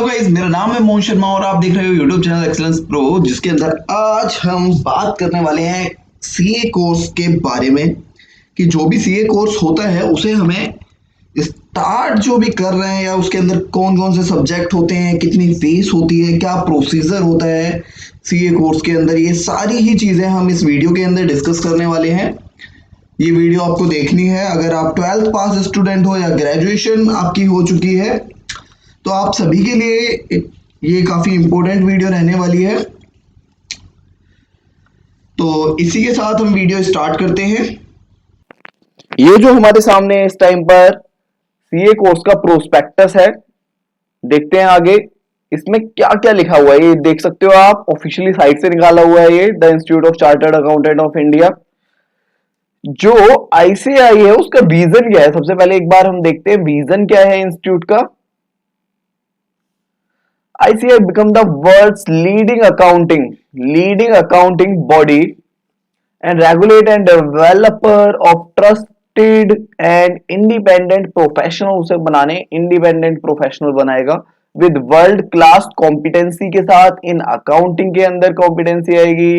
Hello guys, मेरा नाम है मोहन शर्मा और आप देख रहे हो यूट्यूब चैनल एक्सीलेंस प्रो, जिसके अंदर आज हम बात करने वाले हैं सीए कोर्स के बारे में कि जो भी सीए कोर्स होता है उसे हमें स्टार्ट जो भी कर रहे हैं या उसके अंदर कौन कौन से सब्जेक्ट होते हैं, कितनी फीस होती है, क्या प्रोसीजर होता है सीए कोर्स के अंदर, ये सारी ही चीज़ें हम इस वीडियो के अंदर डिस्कस करने वाले हैं। ये वीडियो आपको देखनी है अगर आप 12th पास स्टूडेंट हो या ग्रेजुएशन आपकी हो चुकी है, तो आप सभी के लिए ये काफ़ी इम्पोर्टेंट वीडियो रहने वाली है। तो इसी के साथ हम वीडियो स्टार्ट करते हैं। ये जो हमारे सामने इस टाइम पर सीए कोर्स का प्रोस्पेक्टस है, देखते हैं आगे इसमें क्या क्या लिखा हुआ है। ये देख सकते हो आप, ऑफिशियली साइट से निकाला हुआ है, ये the institute of chartered accountant of India. जो आईसीआई है उसका विजन क्या है, सबसे पहले एक बार हम देखते हैं विजन क्या है इंस्टीट्यूट का। ICAI become the world's leading accounting body and regulate and developer of trusted and independent professional, उसे बनाने independent professional बनाएगा with world class competency के साथ। इन accounting के अंदर competency आएगी,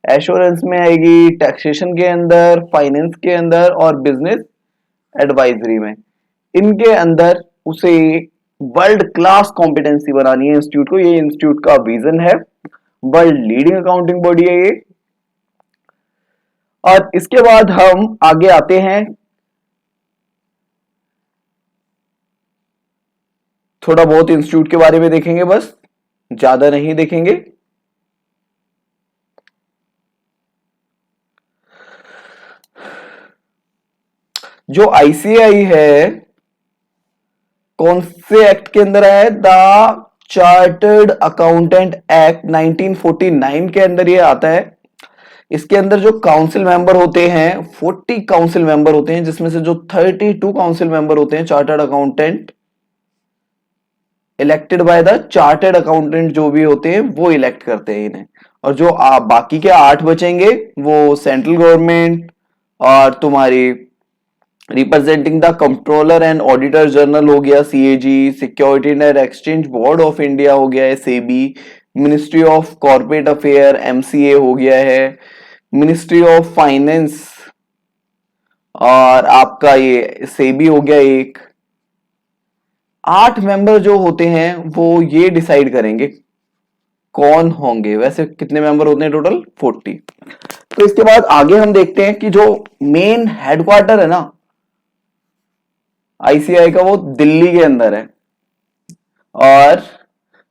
assurance में आएगी, taxation के अंदर, finance के अंदर और business advisory में। इनके अंदर उसे वर्ल्ड क्लास कॉम्पिटेंसी बनानी है इंस्टीट्यूट को। ये इंस्टीट्यूट का विजन है, वर्ल्ड लीडिंग अकाउंटिंग बॉडी है ये। और इसके बाद हम आगे आते हैं, थोड़ा बहुत इंस्टीट्यूट के बारे में देखेंगे, बस ज्यादा नहीं देखेंगे। जो आईसीआई है कौन से एक्ट के अंदर है, द चार्टर्ड अकाउंटेंट एक्ट 1949 के अंदर ये आता है। इसके अंदर जो काउंसिल मेंबर होते हैं 40 काउंसिल मेंबर होते हैं, जिसमें से जो 32 काउंसिल मेंबर होते हैं chartered accountant elected by the chartered accountant जो भी होते हैं वो इलेक्ट करते हैं इन्हें। और जो बाकी के 8 बचेंगे वो सेंट्रल गवर्नमेंट और तुम्हारी representing the controller and auditor general हो गया CAG, security and exchange board of India हो गया है SEBI, ministry of corporate affair MCA हो गया है, मिनिस्ट्री ऑफ फाइनेंस और आपका ये सेबी हो गया एक। 8 मेंबर जो होते हैं वो ये डिसाइड करेंगे कौन होंगे। वैसे कितने मेंबर होते हैं टोटल, 40। तो इसके बाद आगे हम देखते हैं कि जो मेन हेडक्वार्टर है ना आईसीआई का, वो दिल्ली के अंदर है। और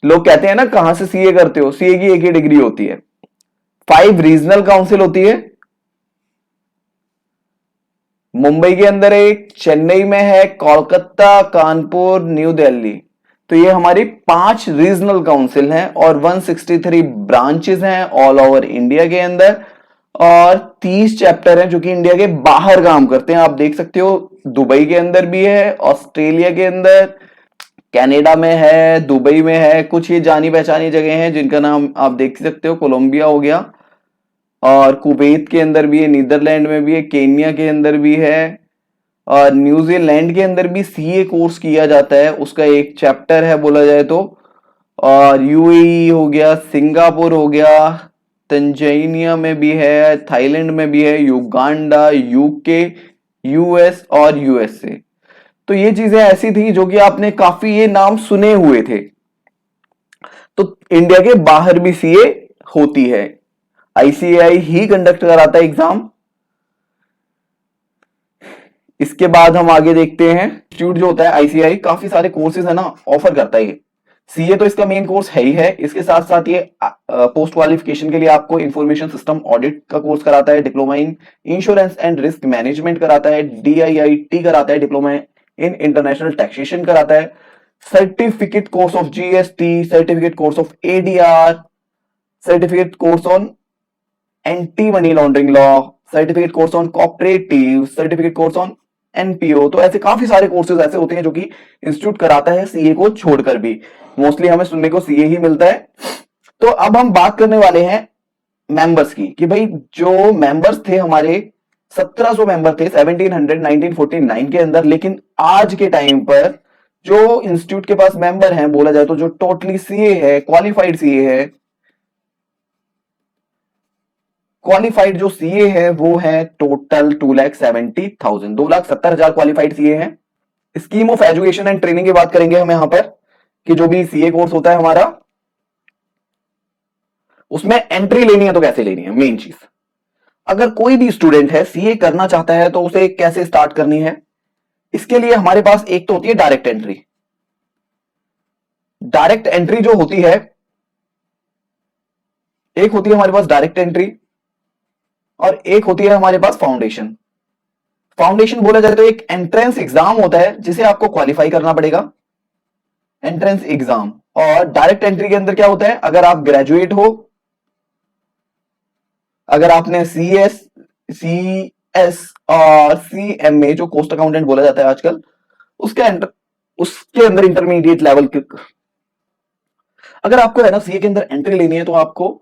लोग कहते हैं ना कहां से सीए करते हो, सीए की एक ही डिग्री होती है। 5 रीजनल काउंसिल होती है, मुंबई के अंदर एक, चेन्नई में है, कोलकाता, कानपुर, न्यू दिल्ली। तो ये हमारी 5 रीजनल काउंसिल हैं और 163 ब्रांचेस हैं ऑल ओवर इंडिया के अंदर। और 30 चैप्टर हैं जो कि इंडिया के बाहर काम करते हैं। आप देख सकते हो दुबई के अंदर भी है, ऑस्ट्रेलिया के अंदर, कनाडा में है, दुबई में है। कुछ ये जानी पहचानी जगह हैं जिनका नाम आप देख सकते हो, कोलंबिया हो गया, और कुवैत के अंदर भी है, नीदरलैंड में भी है, केन्या के अंदर भी है, और न्यूजीलैंड के अंदर भी सीए कोर्स किया जाता है, उसका एक चैप्टर है बोला जाए तो। और यूएई हो गया, सिंगापुर हो गया, तंजानिया में भी है, थाईलैंड में भी है, युगांडा, यूके, यूएस और यूएसए। तो ये चीजें ऐसी थी जो कि आपने काफी ये नाम सुने हुए थे। तो इंडिया के बाहर भी सीए होती है, आईसीएआई ही कंडक्ट कराता है एग्जाम। इसके बाद हम आगे देखते हैं, इंस्टीट्यूट जो होता है आईसीएआई काफी सारे कोर्सेज है ना ऑफर करता है। ये सीए तो इसका मेन कोर्स है ही है, इसके साथ साथ ये पोस्ट क्वालिफिकेशन के लिए आपको इंफॉर्मेशन सिस्टम ऑडिट का कोर्स कराता है, diploma in insurance and risk management कराता है, डीआईआईटी कराता है, डिप्लोमा इन इंटरनेशनल टैक्सेशन कराता है, certificate course of GST, certificate course of ADR, certificate course on anti money laundering law, certificate course on cooperative, certificate course on NPO. तो ऐसे काफी सारे कोर्सेज ऐसे होते हैं जो कि इंस्टीट्यूट कराता है सीए को छोड़कर भी। मोस्टली हमें सुनने को सीए ही मिलता है। तो अब हम बात करने वाले हैं मेंबर्स की, कि भाई जो मेंबर्स थे हमारे 1700 मेंबर थे 1949 के अंदर, लेकिन आज के टाइम पर जो इंस्टीट्यूट के पास मेंबर हैं, बोला जाए तो जो टोटली सीए है, क्वालिफाइड सीए है, क्वालिफाइड जो सीए है वो है टोटल 2,70,000, 2,70,000 क्वालिफाइड सीए हैं। Scheme of education and training की बात करेंगे हम यहां पर कि जो भी सीए कोर्स होता है हमारा, उसमें एंट्री लेनी है तो कैसे लेनी है। मेन चीज, अगर कोई भी स्टूडेंट है सीए करना चाहता है तो उसे कैसे स्टार्ट करनी है, इसके लिए हमारे पास एक तो होती है डायरेक्ट एंट्री। डायरेक्ट एंट्री जो होती है, एक होती है हमारे पास डायरेक्ट एंट्री और एक होती है हमारे पास फाउंडेशन। फाउंडेशन बोला जाए तो एक एंट्रेंस एग्जाम होता है जिसे आपको क्वालिफाई करना पड़ेगा, एंट्रेंस एग्जाम। और डायरेक्ट एंट्री के अंदर क्या होता है, अगर आप ग्रेजुएट हो, अगर आपने सीएस और सीएमए जो कोस्ट अकाउंटेंट बोला जाता है आजकल, उसके अंदर इंटरमीडिएट लेवल के, अगर आपको है ना सीए के अंदर एंट्री लेनी है तो आपको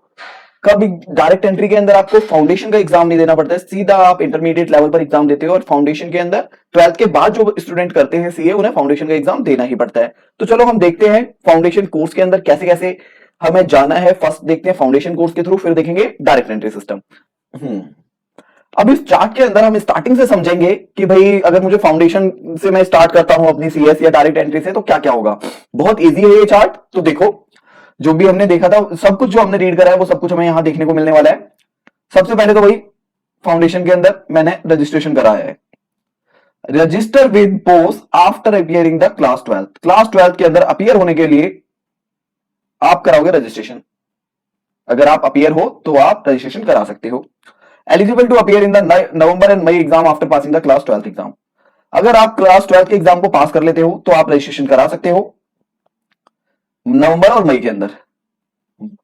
कभी डायरेक्ट एंट्री के अंदर आपको फाउंडेशन का एग्जाम नहीं देना पड़ता है, सीधा आप इंटरमीडिएट लेवल पर एग्जाम देते हो। और फाउंडेशन के अंदर 12th के बाद जो स्टूडेंट करते हैं सीए, उन्हें फाउंडेशन का एग्जाम देना ही पड़ता है। तो चलो हम देखते हैं फाउंडेशन कोर्स के अंदर कैसे कैसे हमें जाना है। फर्स्ट देखते हैं फाउंडेशन कोर्स के थ्रू, फिर देखेंगे डायरेक्ट एंट्री सिस्टम। अब इस चार्ट के अंदर हम स्टार्टिंग से समझेंगे कि भाई अगर मुझे फाउंडेशन से मैं स्टार्ट करता हूं अपनी सीएस या डायरेक्ट एंट्री से तो क्या क्या होगा। बहुत इजी है ये चार्ट। तो देखो, जो भी हमने देखा था, सब कुछ जो हमने रीड करा है वो सब कुछ हमें यहां देखने को मिलने वाला है। सबसे पहले तो भाई फाउंडेशन के अंदर मैंने रजिस्ट्रेशन कराया है। Register with post after appearing the class 12th। Class 12th के अंदर अपियर होने के लिए आप कराओगे रजिस्ट्रेशन। अगर आप अपियर हो तो आप रजिस्ट्रेशन करा सकते हो। Eligible to appear in the November and May exam after passing the class 12th exam. अगर आप क्लास 12th के एग्जाम को पास कर लेते हो तो आप रजिस्ट्रेशन करा सकते हो नवंबर और मई के अंदर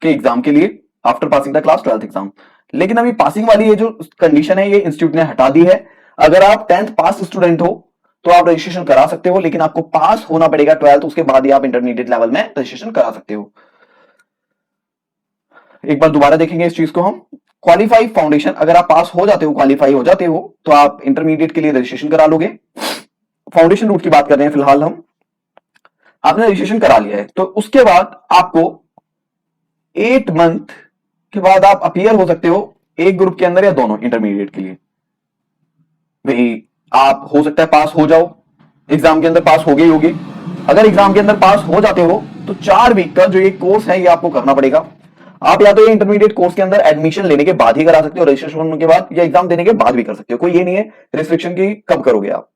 के एग्जाम के लिए, after passing the class 12th exam. लेकिन अभी पासिंग वाली ये जो कंडीशन है ये इंस्टीट्यूट ने हटा दी है। अगर आप 10th पास स्टूडेंट हो तो आप रजिस्ट्रेशन करा सकते हो, लेकिन आपको पास होना पड़ेगा 12th, उसके बाद ही आप इंटरमीडिएट लेवल में रजिस्ट्रेशन करा सकते हो। एक बार दोबारा देखेंगे इस चीज को हम। क्वालिफाई फाउंडेशन, अगर आप पास हो जाते हो, क्वालिफाई हो जाते हो तो आप इंटरमीडिएट के लिए रजिस्ट्रेशन करा लोगे। फाउंडेशन रूट की बात कर रहे हैं फिलहाल हम। आपने रजिस्ट्रेशन करा लिया है तो उसके बाद आपको 8 मंथ के बाद आप अपीयर हो सकते हो एक ग्रुप के अंदर या दोनों इंटरमीडिएट के लिए। भाई आप हो सकता है पास हो जाओ, एग्जाम के अंदर पास हो गई होगी। अगर एग्जाम के अंदर पास हो जाते हो तो 4 वीक का जो ये कोर्स है ये आपको करना पड़ेगा। आप या तो ये इंटरमीडिएट कोर्स के अंदर एडमिशन लेने के बाद ही करा सकते हो, रजिस्ट्रेशन होने के बाद, या एग्जाम देने के बाद भी कर सकते हो। कोई ये नहीं है रिस्ट्रिक्शन की कब करोगे आप,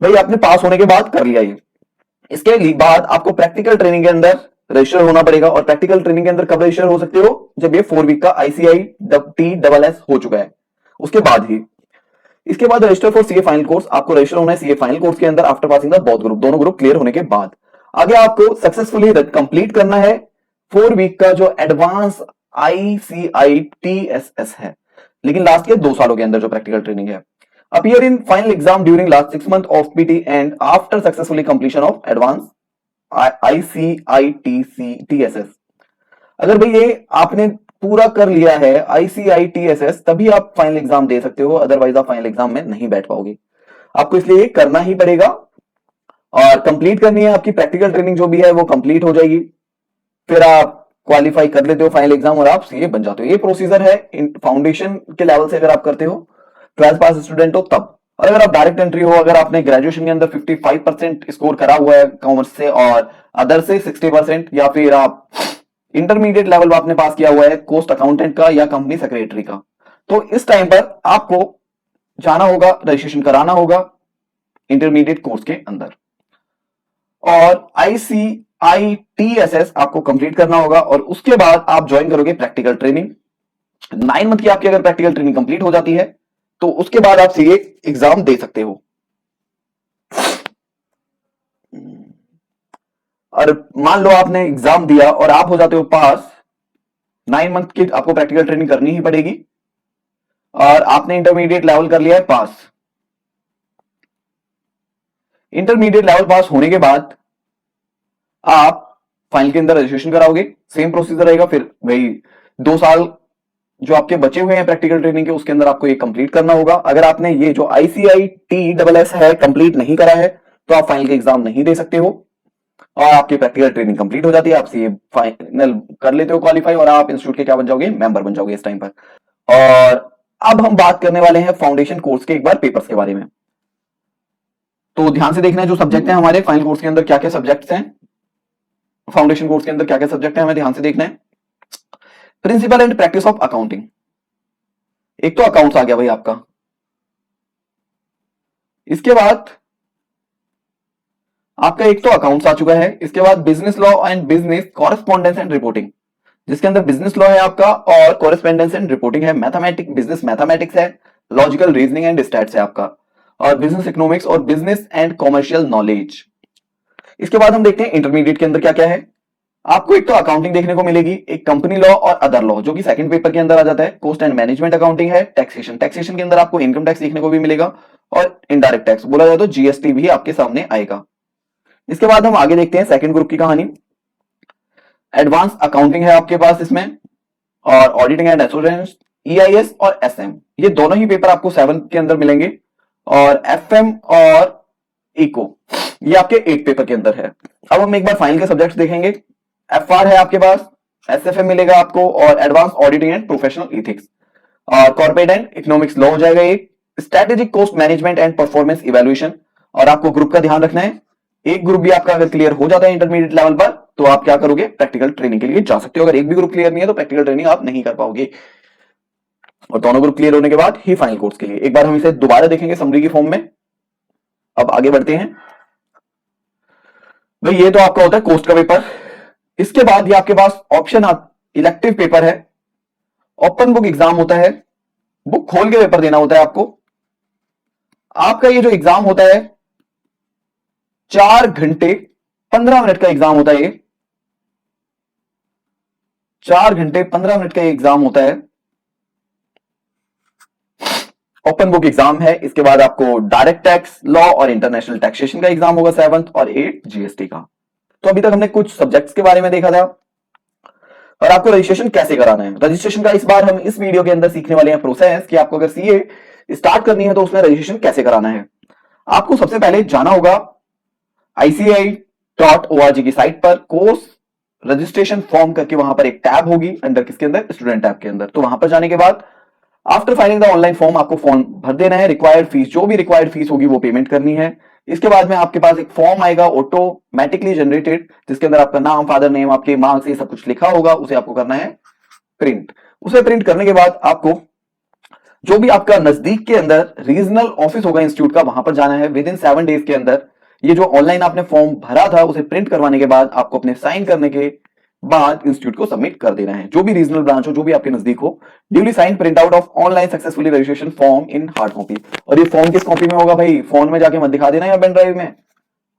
भाई आपने पास होने के बाद कर लिया ये। इसके बाद आपको प्रैक्टिकल ट्रेनिंग के अंदर रजिस्टर होना पड़ेगा। और प्रैक्टिकल ट्रेनिंग के अंदर कब रजिस्टर हो सकते हो, जब ये 4 वीक का ICIT-SSS हो चुका है, उसके बाद ही। इसके बाद register for CA final course, आपको रजिस्टर होना है सीए फाइनल कोर्स के अंदर after passing the both group, दोनों ग्रुप क्लियर होने के बाद। आगे आपको सक्सेसफुली कंप्लीट करना है 4 वीक का जो एडवांस ICIT-SSS है, लेकिन लास्ट के 2 सालों के अंदर जो प्रैक्टिकल ट्रेनिंग है। Appear in final exam during last 6 month of PT and after successfully completion of advance ICIT-TSS। अगर भाई ये आपने पूरा कर लिया है ICIT-SSS तभी आप फाइनल एग्जाम दे सकते हो, अदरवाइज आप फाइनल एग्जाम में नहीं बैठ पाओगे। आपको इसलिए करना ही पड़ेगा और कंप्लीट करनी है। आपकी प्रैक्टिकल ट्रेनिंग जो भी है वो कंप्लीट हो जाएगी, फिर आप क्वालिफाई कर लेते हो फाइनल एग्जाम और आप सीए बन जाते हो। ये प्रोसीजर है फाउंडेशन के लेवल से। अगर आप करते हो 12th पास स्टूडेंट हो तब। और अगर आप डायरेक्ट एंट्री हो, अगर आपने ग्रेजुएशन के अंदर 55% स्कोर करा हुआ है कॉमर्स से और अदर से 60%, या फिर आप इंटरमीडिएट लेवल आपने पास किया हुआ है कोस्ट अकाउंटेंट का या कंपनी सेक्रेटरी का, तो इस टाइम पर आपको जाना होगा, रजिस्ट्रेशन कराना होगा इंटरमीडिएट कोर्स के अंदर। और ICIT-SSS आपको कंप्लीट करना होगा और उसके बाद आप ज्वाइन करोगे प्रैक्टिकल ट्रेनिंग। 9 मंथ की आपकी अगर प्रैक्टिकल ट्रेनिंग कंप्लीट हो जाती है तो उसके बाद आप सीए एग्जाम दे सकते हो। और मान लो आपने एग्जाम दिया और आप हो जाते हो पास, 9 मंथ की आपको प्रैक्टिकल ट्रेनिंग करनी ही पड़ेगी और आपने इंटरमीडिएट लेवल कर लिया है पास। इंटरमीडिएट लेवल पास होने के बाद आप फाइनल के अंदर रजिस्ट्रेशन कराओगे, सेम प्रोसीजर रहेगा। फिर वही 2 साल जो आपके बचे हुए हैं प्रैक्टिकल ट्रेनिंग के, उसके अंदर आपको ये कंप्लीट करना होगा। अगर आपने ये जो ICIT-SSS है कंप्लीट नहीं करा है तो आप फाइनल के एग्जाम नहीं दे सकते हो और आपकी प्रैक्टिकल ट्रेनिंग कंप्लीट हो जाती है, आप सीए फाइनल कर लेते हो क्वालिफाई और आप इंस्टीट्यूट के क्या बन जाओगे, मेंबर बन जाओगे इस टाइम पर। और अब हम बात करने वाले हैं फाउंडेशन कोर्स के एक बार पेपर्स के बारे में। तो ध्यान से देखना है जो सब्जेक्ट है हमारे फाइनल कोर्स के अंदर क्या क्या सब्जेक्ट्स हैं, फाउंडेशन कोर्स के अंदर क्या क्या सब्जेक्ट है, हमें ध्यान से देखना है। Principle and practice of accounting, एक तो अकाउंट्स आ गया भाई आपका। इसके बाद आपका एक तो अकाउंट्स आ चुका है, इसके बाद business law and business correspondence and reporting, जिसके अंदर बिजनेस लॉ है आपका और कॉरेस्पॉन्डेंस एंड रिपोर्टिंग है, मैथमेटिक्स बिजनेस मैथमेटिक्स है, लॉजिकल रीजनिंग एंड स्टैट्स है आपका, और बिजनेस इकोनॉमिक्स और बिजनेस एंड कॉमर्शियल नॉलेज। इसके बाद हम देखते हैं इंटरमीडिएट के अंदर क्या क्या है। आपको एक तो अकाउंटिंग देखने को मिलेगी, एक कंपनी लॉ और अदर लॉ जो कि सेकंड पेपर के अंदर आ जाता है, कॉस्ट एंड मैनेजमेंट अकाउंटिंग है, टैक्सेशन, टैक्सेशन के अंदर आपको इनकम टैक्स देखने को भी मिलेगा और इनडायरेक्ट टैक्स बोला जाए तो जीएसटी भी आपके सामने आएगा। इसके बाद हम आगे देखते हैं सेकंड ग्रुप की कहानी। एडवांस अकाउंटिंग है आपके पास इसमें, और ऑडिटिंग एंड एश्योरेंस, ईआईएस और एसएम, ये दोनों ही पेपर आपको 7 के अंदर मिलेंगे, और एफएम और इको ये आपके 8 पेपर के अंदर है। अब हम एक बार फाइनल के सब्जेक्ट्स देखेंगे। एफआर है आपके पास, एसएफएम मिलेगा आपको, और advance auditing and professional ethics, और कॉर्पोरेट एंड इकोनॉमिक्स लॉ हो जाएगा एक, strategic cost management and performance evaluation. और आपको ग्रुप का ध्यान रखना है, एक ग्रुप भी आपका अगर क्लियर हो जाता है इंटरमीडिएट लेवल पर तो आप क्या करोगे, प्रैक्टिकल ट्रेनिंग के लिए जा सकते हो। अगर एक भी ग्रुप क्लियर नहीं है तो प्रैक्टिकल ट्रेनिंग आप नहीं कर पाओगे, और दोनों ग्रुप क्लियर होने के बाद ही फाइनल कोर्स के लिए। एक बार हम इसे दोबारा देखेंगे समरी की फॉर्म में। अब आगे बढ़ते हैं भाई, ये तो आपका होता है कोस्ट का पेपर। इसके बाद ये आपके पास ऑप्शन इलेक्टिव पेपर है, ओपन बुक एग्जाम होता है, बुक खोल के पेपर देना होता है आपको। आपका ये जो एग्जाम होता है 4 घंटे 15 मिनट का एग्जाम होता है, ये 4 घंटे 15 मिनट का एग्जाम होता है, ओपन बुक एग्जाम है। इसके बाद आपको डायरेक्ट टैक्स लॉ और इंटरनेशनल टैक्सेशन का एग्जाम होगा 7th और 8 जीएसटी का। तो अभी तक हमने कुछ सब्जेक्ट्स के बारे में देखा था, और आपको रजिस्ट्रेशन कैसे कराना है। रजिस्ट्रेशन का इस बार हम इस वीडियो के अंदर सीखने वाले हैं प्रोसेस कि आपको अगर सीए स्टार्ट करनी है तो उसमें रजिस्ट्रेशन कैसे कराना है। आपको सबसे पहले जाना होगा ICAI.org की साइट पर, कोर्स रजिस्ट्रेशन फॉर्म करके वहां पर एक टैब होगी अंडर किसके अंदर, स्टूडेंट टैब के अंदर। तो वहां पर जाने के बाद after filing the online form आपको फॉर्म भर देना है, रिक्वायर्ड फीस जो भी रिक्वायर्ड फीस होगी वो पेमेंट करनी है। इसके बाद में आपके पास एक फॉर्म आएगा ऑटोमेटिकली जनरेटेड, जिसके अंदर आपका नाम, फादर नेम, आपके मार्क्स, ये सब कुछ लिखा होगा, उसे आपको करना है प्रिंट। उसे प्रिंट करने के बाद आपको जो भी आपका नजदीक के अंदर रीजनल ऑफिस होगा इंस्टीट्यूट का, वहां पर जाना है। विद इन 7 डेज के अंदर ये जो ऑनलाइन आपने फॉर्म भरा था उसे प्रिंट करवाने के बाद आपको अपने साइन करने के बाद इंस्टीट्यूट को सबमिट कर देना है, जो भी रीजनल ब्रांच हो, जो भी आपके नजदीक हो। Duly sign print out of online successfully registration form in hard copy. और ये फॉर्म किस कॉपी में होगा भाई, फोन में जाके मत दिखा देना या पेन ड्राइव में,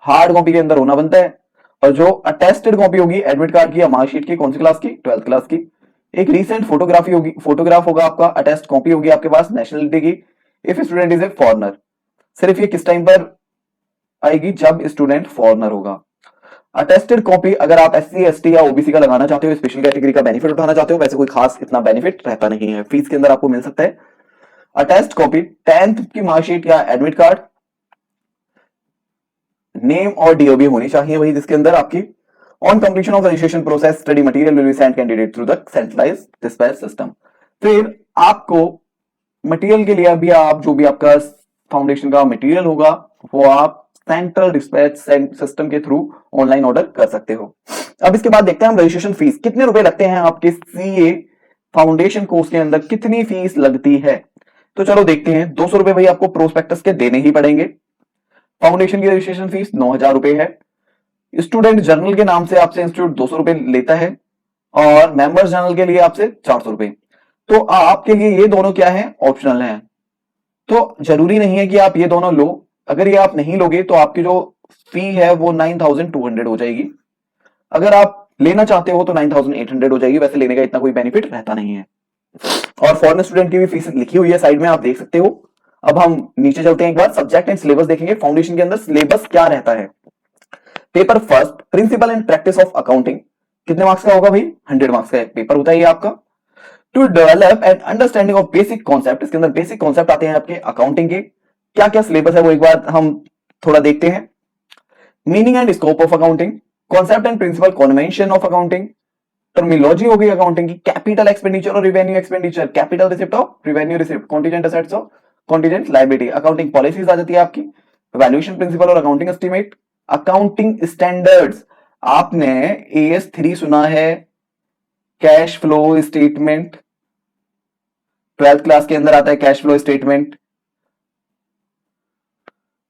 हार्ड कॉपी के अंदर होना बनता है। और जो अटेस्टेड कॉपी होगी एडमिट कार्ड की या मार्कशीट की, कौन सी क्लास की, 12th क्लास की। एक रीसेंट फोटोग्राफी होगी, फोटोग्राफ होगा आपका, अटेस्ट कॉपी होगी आपके पास नेशनलिटी की, if student is a foreigner. सिर्फ ये किस टाइम पर आएगी, जब स्टूडेंट फॉरनर होगा। अटेस्टेड कॉपी अगर आप SC ST या OBC का लगाना चाहते हो, स्पेशल कैटेगरी का बेनिफिट उठाना चाहते हो, वैसे कोई खास इतना बेनिफिट रहता नहीं है, फीस के अंदर आपको मिल सकता है। अटेस्ट कॉपी 10th की मार्कशीट या एडमिट कार्ड, नेम और DOB होनी चाहिए वही, जिसके अंदर आपकी on completion of registration process study material will be sent candidate through the centralised dispatch system. फिर आपको मटेरियल के लिए अभी आप जो भी आपका फाउंडेशन का मटेरियल होगा वो आप सेंट्रल डिस्पैच सिस्टम के थ्रू ऑनलाइन ऑर्डर कर सकते हो। अब इसके बाद देखते हैं हम रजिस्ट्रेशन फीस कितने रुपए लगते हैं आपके सीए फाउंडेशन कोर्स के अंदर, कितनी फीस लगती है। तो चलो देखते हैं। 200 रुपए भाई आपको प्रोस्पेक्टस के देने ही पड़ेंगे। फाउंडेशन की रजिस्ट्रेशन फीस 9,000 रुपए है। स्टूडेंट जर्नल के नाम से आपसे इंस्टीट्यूट 200 रुपए लेता है, और मेंबर्स जर्नल के लिए आपसे 400 रुपए। तो आपके लिए ये दोनों क्या है, ऑप्शनल है। तो जरूरी नहीं है कि आप ये दोनों लो, अगर ये आप नहीं लोगे तो आपकी जो फी है वो 9,200 हो जाएगी। अगर आप लेना चाहते हो तो 9,800 हो जाएगी। वैसे लेने का इतना कोई बेनिफिट रहता नहीं है। और फॉरेन स्टूडेंट की भी फीस लिखी हुई है साइड में, आप देख सकते हो। अब हम नीचे चलते हैं, एक बार सब्जेक्ट एंड सिलेबस देखेंगे। फाउंडेशन के अंदर सिलेबस क्या रहता है। Paper first principle and practice of accounting कितने मार्क्स का होगा भाई, 100 मार्क्स का पेपर होता है ये आपका। To develop and understanding of basic concept, इसके अंदर बेसिक कॉन्सेप्ट आते हैं आपके अकाउंटिंग के। क्या क्या सिलेबस है वो एक बार हम थोड़ा देखते हैं। Meaning and scope of accounting, concept and principle convention of accounting, terminology हो गई अकाउंटिंग की, कैपिटल एक्सपेंडिचर और revenue expenditure, capital receipt of revenue receipt, contingent assets of contingent liability, accounting policies आ जाती है आपकी, वैल्यूएशन प्रिंसिपल और accounting estimate, accounting standards, आपने AS3 सुना है, cash flow statement, 12th class के अंदर आता है कैश फ्लो स्टेटमेंट।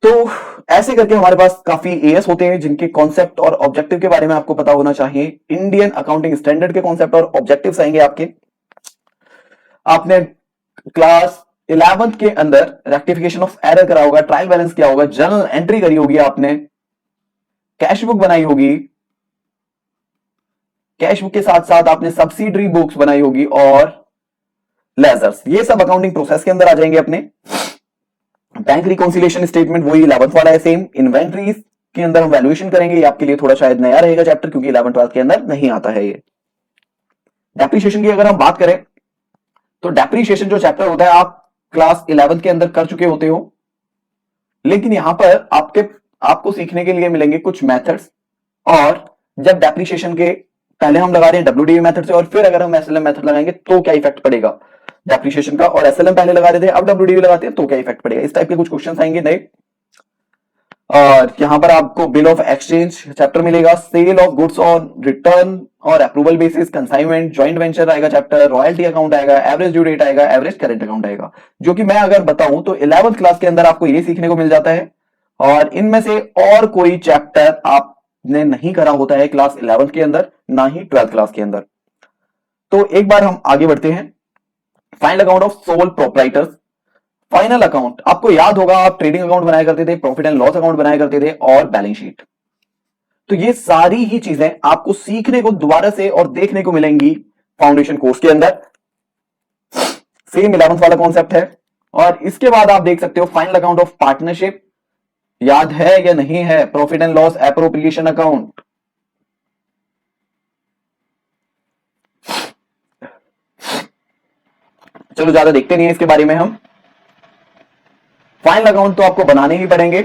तो ऐसे करके हमारे पास काफी एएस होते हैं जिनके कॉन्सेप्ट और ऑब्जेक्टिव के बारे में आपको पता होना चाहिए। इंडियन अकाउंटिंग स्टैंडर्ड के कॉन्सेप्ट और ऑब्जेक्टिव्स आएंगे आपके। आपने क्लास 11th के अंदर रेक्टिफिकेशन ऑफ एरर करा होगा, ट्रायल बैलेंस किया होगा, जर्नल एंट्री करी होगी, आपने कैश बुक बनाई होगी, कैश बुक के साथ साथ आपने सब्सिडरी बुक्स बनाई होगी और लेजर्स, ये सब अकाउंटिंग प्रोसेस के अंदर आ जाएंगे अपने। बैंक रिकॉन्सिलिएशन स्टेटमेंट वही 11th वाला है सेम। इन्वेंट्रीज के अंदर हम वैल्यूएशन करेंगे, ये आपके लिए थोड़ा शायद नया रहेगा चैप्टर क्योंकि 11th 12th के अंदर नहीं आता है ये। डेप्रिसिएशन की अगर हम बात करें तो डेप्रिसिएशन जो चैप्टर होता है आप क्लास 11th के अंदर कर चुके होते हो, लेकिन यहां पर आपको सीखने के लिए मिलेंगे कुछ मेथड्स। और जब डेप्रिसिएशन के पहले हम लगा रहे हैं WDV मेथड से और फिर अगर हम SLM मेथड लगाएंगे तो क्या इफेक्ट पड़ेगा डेप्रिसिएशन का, और SLM पहले लगा रहे थे अब WDV लगाते हैं तो क्या इफेक्ट पड़ेगा, इस टाइप के कुछ क्वेश्चंस आएंगे नए। और यहां पर आपको बिल ऑफ एक्सचेंज चैप्टर मिलेगा, sale of goods on return और approval basis, consignment, joint venture आएगा चैप्टर, रॉयल्टी अकाउंट आएगा, एवरेज ड्यू डेट आएगा, एवरेज करंट अकाउंट आएगा, जो कि मैं अगर बताऊं तो 11th क्लास के अंदर आपको ये सीखने को मिल जाता है। और इनमें से और कोई चैप्टर आपने नहीं करा होता है क्लास 11th के अंदर, ना ही 12th क्लास के अंदर। तो एक बार हम आगे बढ़ते हैं। Final account of sole proprietors, final account आपको याद होगा, आप ट्रेडिंग अकाउंट बनाया करते थे, प्रॉफिट एंड लॉस अकाउंट बनाया करते थे और बैलेंस शीट। तो ये सारी ही चीजें आपको सीखने को दोबारा से और देखने को मिलेंगी फाउंडेशन कोर्स के अंदर। सेम 11th वाला कॉन्सेप्ट है। और इसके बाद आप देख सकते हो फाइनल अकाउंट ऑफ पार्टनरशिप, याद है या नहीं है, profit and loss appropriation account, चलो ज्यादा देखते नहीं है इसके बारे में हम। फाइनल अकाउंट तो आपको बनाने ही पड़ेंगे।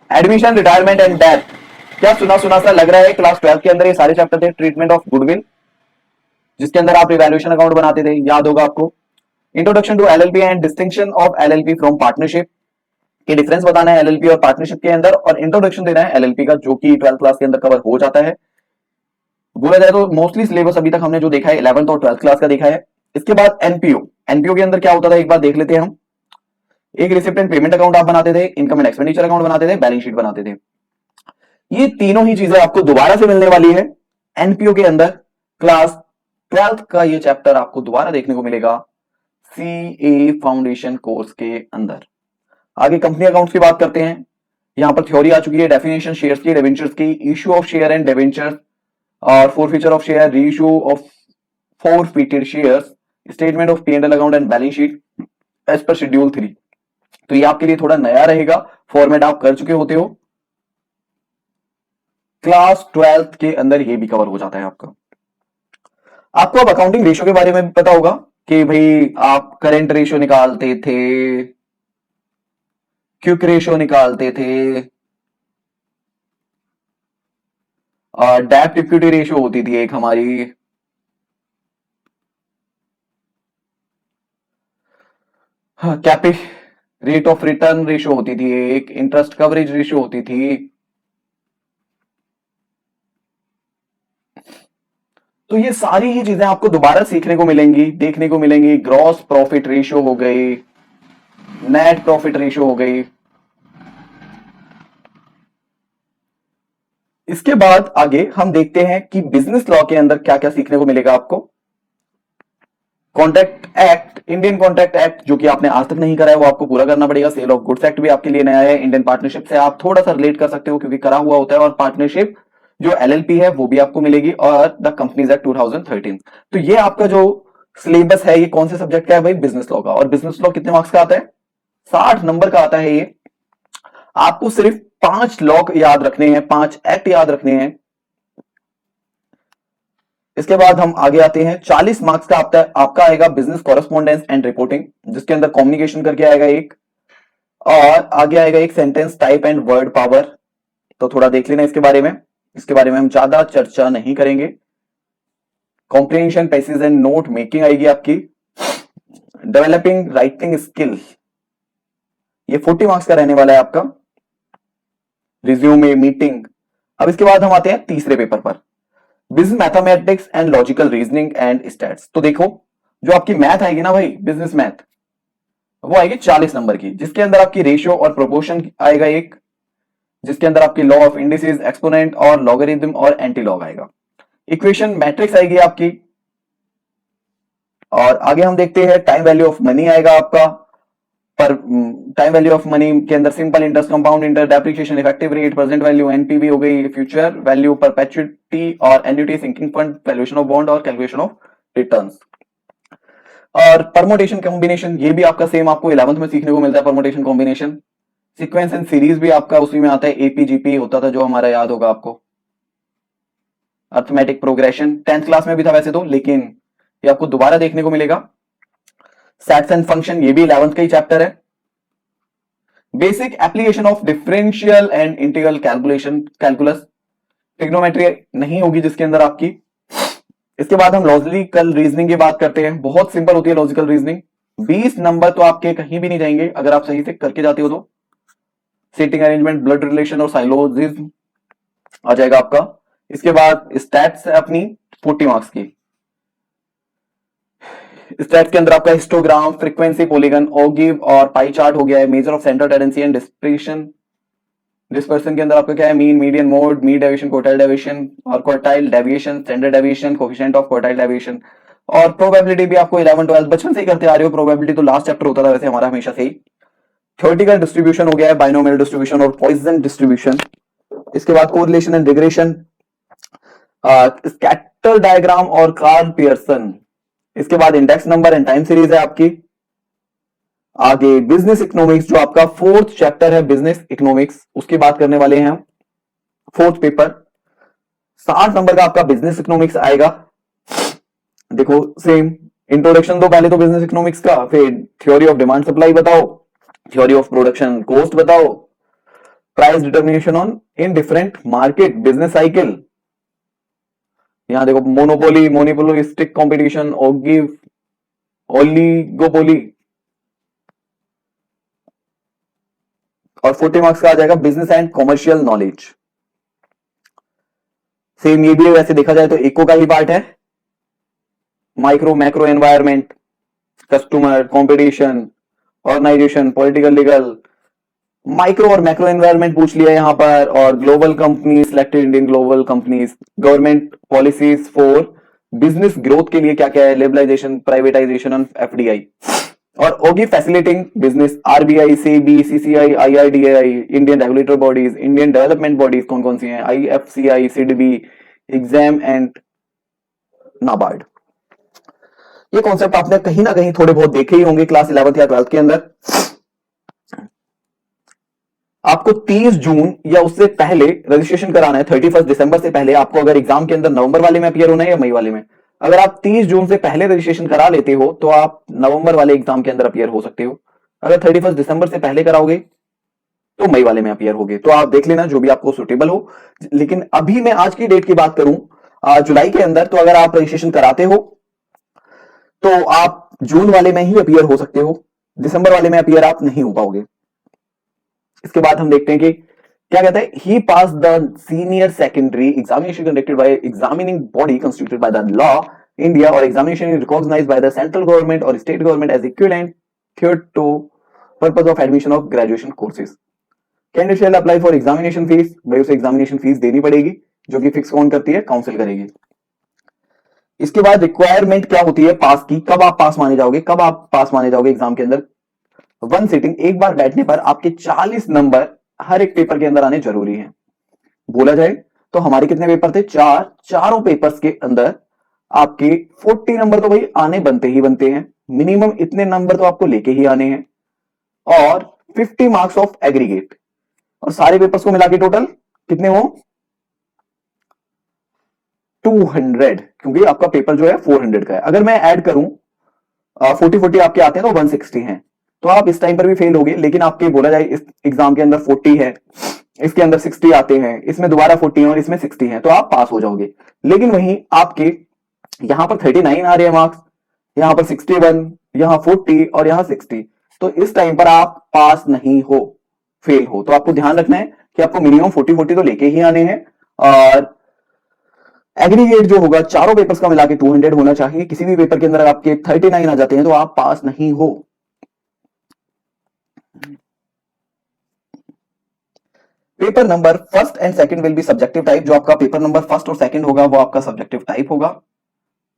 एडमिशन, रिटायरमेंट एंड डेथ, क्या सुना सुना सा लग रहा है, क्लास 12 के अंदर ये सारे चैप्टर थे। ट्रीटमेंट ऑफ गुडविल, जिसके अंदर आप रिवैल्यूएशन अकाउंट बनाते थे, याद होगा आपको। Introduction to LLP and distinction of LLP from partnership, के डिफरेंस बताना है LLP और पार्टनरशिप के अंदर, और इंट्रोडक्शन देना है LLP का, जो कि 12th क्लास के अंदर कवर हो जाता है। बोला जाए तो मोस्टली सिलेबस अभी तक हमने जो देखा है 11th और 12th क्लास का देखा है। इसके बाद एनपीओ के अंदर क्या होता था एक बार देख लेते हैं हम। एक रिसिप्ट एंड पेमेंट अकाउंट आप बनाते थे, इनकम एंड एक्सपेंडिचर अकाउंट बनाते थे, बैलेंस शीट बनाते थे। ये तीनों ही चीजें आपको दोबारा से मिलने वाली है एनपीओ के अंदर। क्लास 12th का ये चैप्टर आपको दोबारा देखने को मिलेगा CA फाउंडेशन कोर्स के अंदर। आगे कंपनी अकाउंट्स की बात करते हैं। यहां पर थ्योरी आ चुकी है, डेफिनेशन शेयर्स की, डिबेंचर्स की, issue of share and debentures और forfeiture of share, reissue of forfeited shares, statement of P&L account and balance sheet as per schedule 3। तो ये आपके लिए थोड़ा नया रहेगा, फॉर्मेट आप कर चुके होते हो। क्लास 12th के अंदर ये भी कवर हो जाता है आपका। आपको अब अकाउंटिंग रेशियो के बारे में भी पता होगा कि भाई आप करेंट रेशियो निकालते थे, क्विक रेशियो निकालते थे, और डेब्ट इक्विटी रेशियो होती थी एक हमारी, कैपी रेट ऑफ रिटर्न रेशियो होती थी एक, इंटरेस्ट कवरेज रेशियो होती थी। तो ये सारी ही चीजें आपको दोबारा सीखने को मिलेंगी, देखने को मिलेंगी। ग्रॉस प्रॉफिट रेशियो हो गई, नेट प्रॉफिट रेशियो हो गई। इसके बाद आगे हम देखते हैं कि बिजनेस लॉ के अंदर क्या क्या सीखने को मिलेगा आपको। Contract act, Indian contract act, जो कि आपने आज तक नहीं करा है वो आपको पूरा करना पड़ेगा। सेल ऑफ गुड्स एक्ट भी आपके लिए नया है। इंडियन पार्टनरशिप से आप थोड़ा सा रिलेट कर सकते हो क्योंकि करा हुआ होता है। और पार्टनरशिप जो LLP है वो भी आपको मिलेगी, और द कंपनीज एक्ट 2013। तो ये आपका जो सिलेबस है ये कौन से सब्जेक्ट का है भाई, बिजनेस लॉ का। और बिजनेस लॉ कितने मार्क्स का आता है, 60 नंबर का आता है ये। आपको सिर्फ 5 लॉ याद रखने हैं, 5 एक्ट याद रखने हैं। इसके बाद हम आगे आते हैं। 40 मार्क्स का आपका आएगा बिजनेस कॉरेस्पॉन्डेंस एंड रिपोर्टिंग, जिसके अंदर कम्युनिकेशन करके आएगा एक, और आगे आएगा एक sentence type and word power, तो थोड़ा देख लेना इसके बारे में। इसके बारे में हम ज्यादा चर्चा नहीं करेंगे। Comprehension, passage and note making आएगी आपकी। डेवलपिंग राइटिंग स्किल, ये 40 मार्क्स का रहने वाला है आपका। Resume, meeting. अब इसके बाद हम आते हैं तीसरे पेपर पर, business mathematics and logical reasoning and stats. तो देखो, जो आपकी मैथ आएगी ना भाई, बिजनेस मैथ, वो आएगी 40 नंबर की, जिसके अंदर आपकी रेशियो और प्रोपोर्शन आएगा एक, जिसके अंदर आपकी लॉ ऑफ इंडिसेस, एक्सपोनेंट और लॉगरिथम और एंटी लॉग आएगा। इक्वेशन मैट्रिक्स आएगी आपकी। और आगे हम देखते हैं टाइम वैल्यू ऑफ मनी आएगा आपका। पर टाइम वैल्यू ऑफ मनी के अंदर simple interest, compound interest, depreciation, effective rate, present value, NPV हो गई, फ्यूचर वैल्यू, परपेचुइटी और annuity, sinking fund, valuation of bond और कैलकुलेशन ऑफ रिटर्न्स। और परमोटेशन कॉम्बिनेशन, ये भी आपका सेम आपको 11th में सीखने को मिलता है, permutation combination. Sequence and series भी आपका उसी में आता है, एपीजीपी होता था जो हमारा, याद होगा आपको। अर्थमेटिक प्रोग्रेशन 10th क्लास में भी था वैसे तो, लेकिन ये आपको दोबारा देखने को मिलेगा। सेट्स एंड फंक्शन, ये भी 11th का ही चैप्टर है। Basic application of differential and integral calculation, calculus, trigonometry नहीं होगी जिसके अंदर आपकी। इसके बाद हम लॉजिकल रीजनिंग की बात करते हैं। बहुत सिंपल होती है लॉजिकल रीजनिंग, 20 नंबर तो आपके कहीं भी नहीं जाएंगे अगर आप सही से करके जाते हो तो। सीटिंग अरेंजमेंट, ब्लड रिलेशन और साइलोजिज्म आ जाएगा आपका। इसके बाद स्टैट्स है अपनी 40 मार्क्स की। स्टैट्स के अंदर आपका हिस्टोग्राम, फ्रीक्वेंसी, पॉलीगन, ओगिव और पाई चार्ट हो गया है। Measure of centre tendency and dispersion, dispersion के अंदर आपका क्या है, mean, median, mode, mean deviation, quartile deviation और quartile deviation, standard deviation, coefficient of quartile deviation. और प्रोबेबिलिटी भी आपको 11 12 बचपन से ही करते आ रहे हो। प्रोबेबिलिटी तो लास्ट चैप्टर होता था वैसे हमारा हमेशा से ही। थ्योरेटिकल डिस्ट्रीब्यूशन हो गया है, बाइनोमियल डिस्ट्रीब्यूशन और पॉइसन डिस्ट्रीब्यूशन। इसके बाद correlation and regression, scatter diagram और कार्ल पियर्सन। इसके बाद index number and time series है आपकी। आगे बिजनेस इकोनॉमिक्स, जो आपका 4th चैप्टर है बिजनेस इकोनॉमिक्स, उसकी बात करने वाले हैं हम। 4th पेपर 60 नंबर का आपका बिजनेस इकोनॉमिक्स आएगा। देखो सेम इंट्रोडक्शन दो पहले तो बिजनेस इकोनॉमिक्स का, फिर थ्योरी ऑफ डिमांड सप्लाई बताओ, थ्योरी ऑफ प्रोडक्शन कॉस्ट बताओ, price determination on in different market, business cycle. यहां देखो मोनोपोली, मोनोपोलिस्टिक कंपटीशन, ओलिगोपोली। और 40 मार्क्स का आ जाएगा business and commercial knowledge. Same ये भी है, वैसे देखा जाए तो इको का ही पार्ट है। Micro macro environment, customer, competition, organisation, political, legal. Micro और मैक्रो एनवायरमेंट पूछ लिया यहां पर। और global company, selected Indian global companies, government policies for business growth के लिए क्या क्या है, लिबरलाइजेशन, प्राइवेटाइजेशन और एफडीआई। और ओगी facilitating business, RBI, SEBI, CCI, IRDAI, Indian regulator bodies, Indian development bodies कौन कौन सी हैं, IFCI, SIDBI, exam and NABARD. ये कॉन्सेप्ट आपने कहीं ना कहीं थोड़े बहुत देखे ही होंगे क्लास 11th या 12th के अंदर। आपको 30 जून या उससे पहले रजिस्ट्रेशन कराना है। 31 दिसंबर से पहले आपको, अगर एग्जाम के अंदर नवंबर वाले में अपियर होना है या मई वाले में। अगर आप 30 जून से पहले रजिस्ट्रेशन करा लेते हो तो आप नवंबर वाले एग्जाम के अंदर अपियर हो सकते हो। अगर 31 दिसंबर से पहले कराओगे तो मई वाले में अपियर होगे। तो आप देख लेना जो भी आपको सुटेबल हो। लेकिन अभी मैं आज की डेट की बात करूं, जुलाई के अंदर, तो अगर आप रजिस्ट्रेशन कराते हो तो आप जून वाले में ही अपियर हो सकते हो, दिसंबर वाले में अपियर आप नहीं हो पाओगे। इसके बाद हम देखते हैं कि क्या कहता है, he pass the senior secondary examination conducted by examining body constituted by the law India और examination is recognised by the central government और state government as equivalent to purpose of admission of graduation courses. Candidate shall apply for examination fees, भाई उसे examination fees देनी पड़ेगी, जो कि fix कौन करती है, काउंसिल करेगी। इसके बाद रिक्वायरमेंट क्या होती है पास की, कब आप पास माने जाओगे, कब आप पास माने जाओगे एग्जाम के अंदर। वन सिटिंग, एक बार बैठने पर आपके 40 नंबर हर एक पेपर के अंदर आने जरूरी हैं। बोला जाए तो हमारे कितने पेपर थे, चारों पेपर्स के अंदर आपके 40 नंबर तो भाई आने बनते ही बनते हैं। मिनिमम इतने नंबर तो आपको लेके ही आने हैं। और 50 मार्क्स ऑफ एग्रीगेट, और सारे पेपर्स को मिला के टोटल कितने हो, 200, क्योंकि आपका पेपर जो है 400 का है। अगर मैं ऐड करूं 40 40 आपके आते हैं तो 160 हैं। तो आप इस टाइम पर भी फेल होगे। लेकिन आपके बोला जाए इस एग्जाम के अंदर 40 है, इसके अंदर 60 आते हैं, इसमें दोबारा 40 है और इसमें 60 है, तो आप पास हो जाओगे। लेकिन वहीं आपके यहां पर 39 आ रहे हैं मार्क्स, यहां पर 61, यहां 40 और यहां 60, तो इस टाइम पर आप पास नहीं हो, फेल हो। तो आपको ध्यान रखना है कि आपको मिनिमम 40 तो लेके ही आने हैं। और एग्रीगेट जो होगा चारों पेपर्स का मिला के 200 होना चाहिए। किसी भी पेपर के अंदर आपके 39 आ जाते हैं तो आप पास नहीं हो। Paper number first and second will be subjective type. जो आपका पेपर नंबर फर्स्ट और सेकंड होगा वो आपका सब्जेक्टिव टाइप होगा।